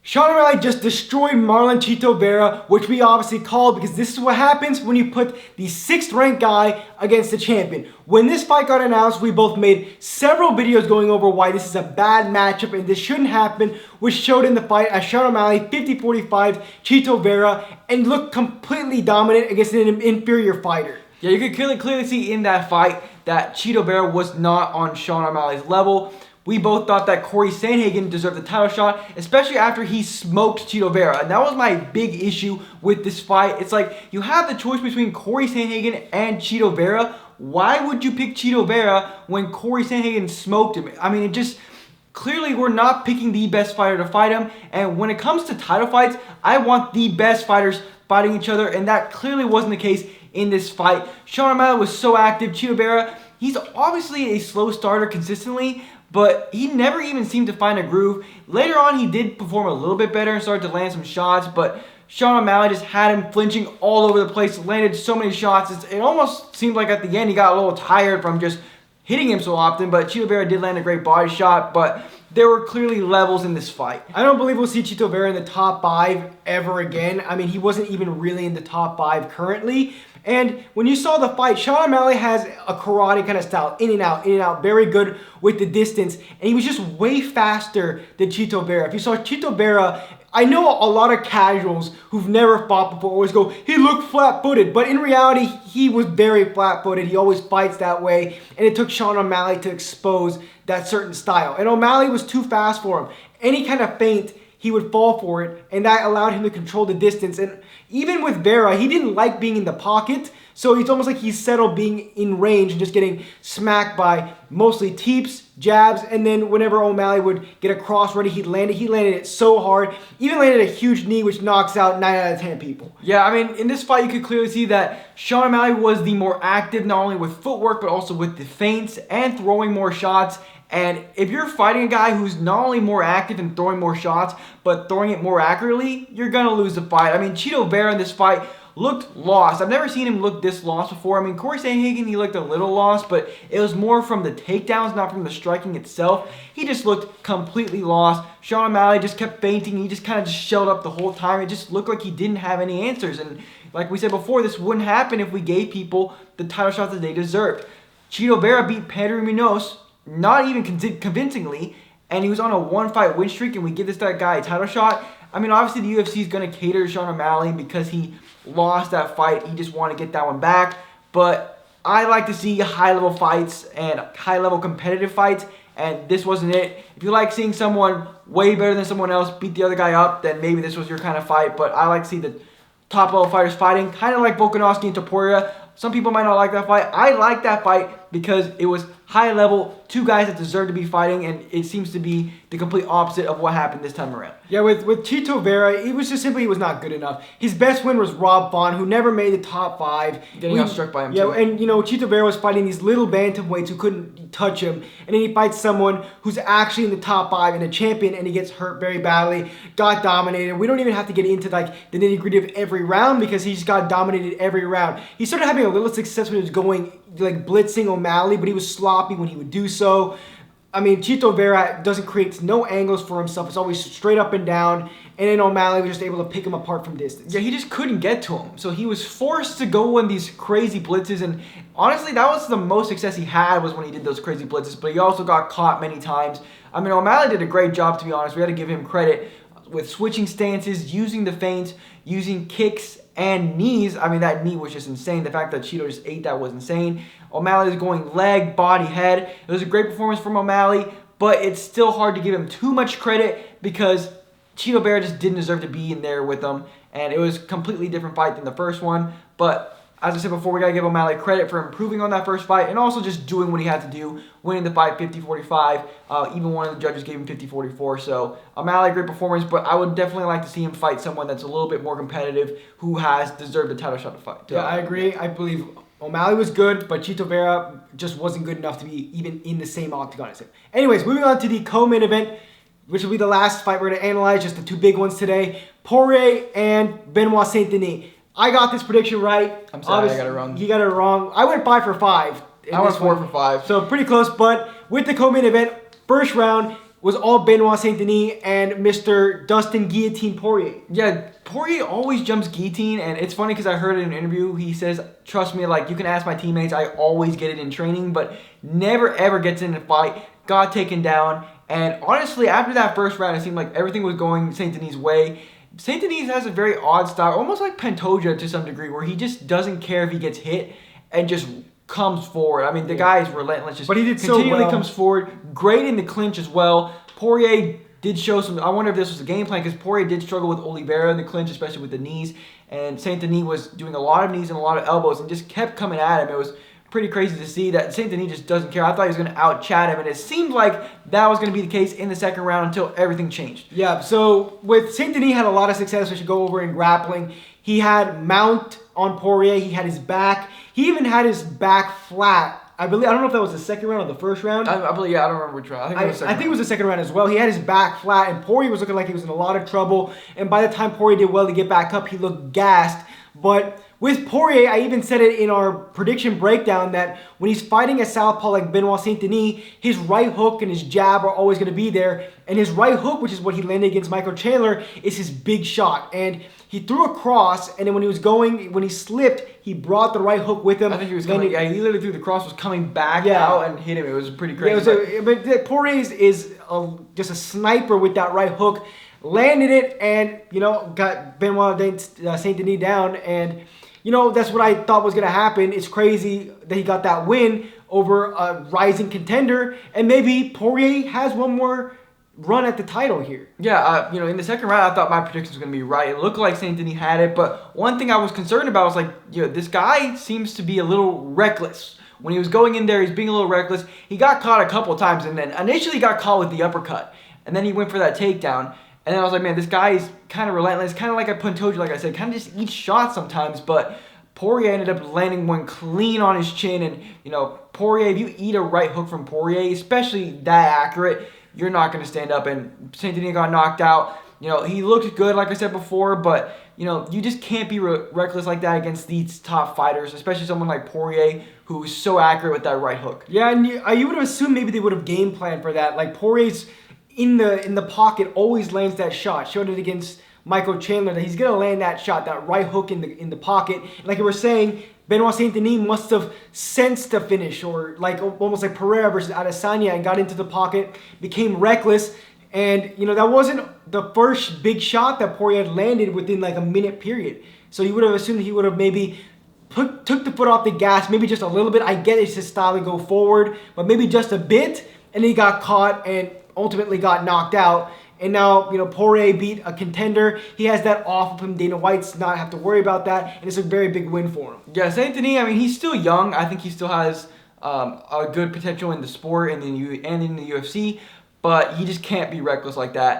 Sean O'Malley just destroyed Marlon Chito Vera, which we obviously called because this is what happens when you put the 6th ranked guy against the champion. When this fight got announced, we both made several videos going over why this is a bad matchup and this shouldn't happen, which showed in the fight as Sean O'Malley 50-45 Chito Vera and looked completely dominant against an inferior fighter. Yeah, you could clearly see in that fight that Chito Vera was not on Sean O'Malley's level. We both thought that Corey Sandhagen deserved the title shot, especially after he smoked Chito Vera. And that was my big issue with this fight. It's like, you have the choice between Corey Sandhagen and Chito Vera. Why would you pick Chito Vera when Corey Sandhagen smoked him? I mean, it just, clearly we're not picking the best fighter to fight him. And when it comes to title fights, I want the best fighters fighting each other. And that clearly wasn't the case in this fight. Sean O'Malley was so active. Chito Vera, he's obviously a slow starter consistently, but he never even seemed to find a groove. Later on, he did perform a little bit better and started to land some shots, but Sean O'Malley just had him flinching all over the place, landed so many shots. It almost seemed like at the end he got a little tired from just hitting him so often, but Chito Vera did land a great body shot, but there were clearly levels in this fight. I don't believe we'll see Chito Vera in the top 5 ever again. I mean, he wasn't even really in the top 5 currently. And when you saw the fight, Sean O'Malley has a karate kind of style, in and out, very good with the distance. And he was just way faster than Chito Vera. If you saw Chito Vera, I know a lot of casuals who've never fought before always go, he looked flat-footed. But in reality, he was very flat-footed. He always fights that way. And it took Sean O'Malley to expose that certain style. And O'Malley was too fast for him. Any kind of feint, he would fall for it, and that allowed him to control the distance. And even with Vera, he didn't like being in the pocket, so it's almost like he's settled being in range and just getting smacked by mostly teeps, jabs, and then whenever O'Malley would get a cross ready, he landed it so hard. Even landed a huge knee, which knocks out 9 out of 10 people. Yeah, I mean, in this fight, you could clearly see that Sean O'Malley was the more active, not only with footwork, but also with the feints and throwing more shots. And if you're fighting a guy who's not only more active and throwing more shots, but throwing it more accurately, you're going to lose the fight. I mean, Chito Vera in this fight looked lost. I've never seen him look this lost before. I mean, Corey Sandhagen, he looked a little lost, but it was more from the takedowns, not from the striking itself. He just looked completely lost. Sean O'Malley just kept feinting. He just kind of just shelled up the whole time. It just looked like he didn't have any answers. And like we said before, this wouldn't happen if we gave people the title shots that they deserved. Chito Vera beat Pedro Munoz, not even convincingly, and he was on a 1-fight win streak, and we give that guy a title shot. I mean, obviously the UFC is going to cater to Sean O'Malley because he lost that fight. He just wanted to get that one back. But I like to see high-level fights and high-level competitive fights, and this wasn't it. If you like seeing someone way better than someone else beat the other guy up, then maybe this was your kind of fight. But I like to see the top-level fighters fighting, kind of like Volkanovski and Poirier. Some people might not like that fight. I like that fight because it was high level, 2 guys that deserve to be fighting, and it seems to be the complete opposite of what happened this time around. Yeah, with Chito Vera, it was just simply he was not good enough. His best win was Rob Font, who never made the top 5. Getting outstruck by him, yeah, too. And you know, Chito Vera was fighting these little bantamweights who couldn't touch him, and then he fights someone who's actually in the top 5 and a champion, and he gets hurt very badly, got dominated. We don't even have to get into like the nitty-gritty of every round because he just got dominated every round. He started having a little success when he was going like blitzing O'Malley, but he was sloppy when he would do so. I mean, Chito Vera doesn't create no angles for himself. It's always straight up and down. And then O'Malley was just able to pick him apart from distance. Yeah, he just couldn't get to him. So he was forced to go on these crazy blitzes. And honestly, that was the most success he had was when he did those crazy blitzes. But he also got caught many times. I mean, O'Malley did a great job, to be honest. We got to give him credit with switching stances, using the feints, using kicks and knees. I mean, that knee was just insane. The fact that Chito just ate that was insane. O'Malley was going leg, body, head. It was a great performance from O'Malley, but it's still hard to give him too much credit because Chito Vera just didn't deserve to be in there with him, and it was a completely different fight than the first one. But as I said before, we got to give O'Malley credit for improving on that first fight and also just doing what he had to do, winning the fight 50-45. Even one of the judges gave him 50-44. So O'Malley, great performance, but I would definitely like to see him fight someone that's a little bit more competitive who has deserved a title shot to fight. Yeah, I agree. I believe O'Malley was good, but Chito Vera just wasn't good enough to be even in the same octagon as him. Anyways, moving on to the co-main event, which will be the last fight we're going to analyze, just the 2 big ones today. Poirier and Benoit Saint Denis. I got this prediction right. I'm sorry, I got it wrong. You got it wrong. I went 5 for 5. I went 4 for 5. So pretty close, but with the co-main event, first round, was all Benoit Saint Denis and Mr. Dustin Guillotine Poirier. Yeah, Poirier always jumps guillotine, and it's funny because I heard in an interview, he says, trust me, like, you can ask my teammates, I always get it in training, but never ever gets in a fight, got taken down, and honestly, after that first round, it seemed like everything was going Saint Denis' way. Saint Denis has a very odd style, almost like Pantoja to some degree, where he just doesn't care if he gets hit and just comes forward. I mean, the guy is relentless. Just but he did continually so well. comes forward. Great in the clinch as well. Poirier did show some. I wonder if this was a game plan because Poirier did struggle with Oliveira in the clinch, especially with the knees. And Saint Denis was doing a lot of knees and a lot of elbows and just kept coming at him. It was pretty crazy to see that Saint Denis just doesn't care. I thought he was going to out-chat him, and it seemed like that was going to be the case in the second round until everything changed. Yeah, so with Saint Denis had a lot of success, we should go over in grappling. He had mount on Poirier. He had his back. He even had his back flat. I don't know if that was the second round or the first round. I believe, yeah, I don't remember which round. I think it was the second round as well. He had his back flat, and Poirier was looking like he was in a lot of trouble. And by the time Poirier did well to get back up, he looked gassed. But with Poirier, I even said it in our prediction breakdown that when he's fighting a southpaw like Benoit Saint Denis, his right hook and his jab are always going to be there. And his right hook, which is what he landed against Michael Chandler, is his big shot. And he threw a cross, and then when he slipped, he brought the right hook with him. I think he was coming. Yeah, he literally threw the cross, was coming back out and hit him. It was pretty crazy. Yeah, but Poirier is just a sniper with that right hook. Landed it, and got Benoit Saint Denis down, and that's what I thought was gonna happen. It's crazy that he got that win over a rising contender, and maybe Poirier has one more run at the title here. Yeah, in the second round, I thought my prediction was going to be right. It looked like Saint Denis had it, but one thing I was concerned about was this guy seems to be a little reckless. When he was going in there, he's being a little reckless. He got caught a couple of times, and then initially got caught with the uppercut, and then he went for that takedown. And then I was like, man, this guy is kind of relentless, kind of like a Pantoja, like I said, kind of just eats shots sometimes, but Poirier ended up landing one clean on his chin, and, Poirier, if you eat a right hook from Poirier, especially that accurate, you're not going to stand up, and Saint Denis got knocked out. He looked good, like I said before, but, you just can't be reckless like that against these top fighters, especially someone like Poirier, who is so accurate with that right hook. Yeah, and you would have assumed maybe they would have game planned for that. Like, Poirier's in the pocket always lands that shot. Showed it against Michael Chandler that he's going to land that shot, that right hook in the pocket. And like you were saying, Benoit Saint Denis must have sensed the finish, or almost like Pereira versus Adesanya, and got into the pocket, became reckless. And, that wasn't the first big shot that Poirier had landed within like a minute period. So you would have assumed that he would have maybe took the foot off the gas, maybe just a little bit. I get it's his style to go forward, but maybe just a bit. And then he got caught and ultimately got knocked out. And now, Poirier beat a contender. He has that off of him. Dana White's not have to worry about that. And it's a very big win for him. Yeah, Saint Denis, he's still young. I think he still has a good potential in the sport and in the UFC. But he just can't be reckless like that.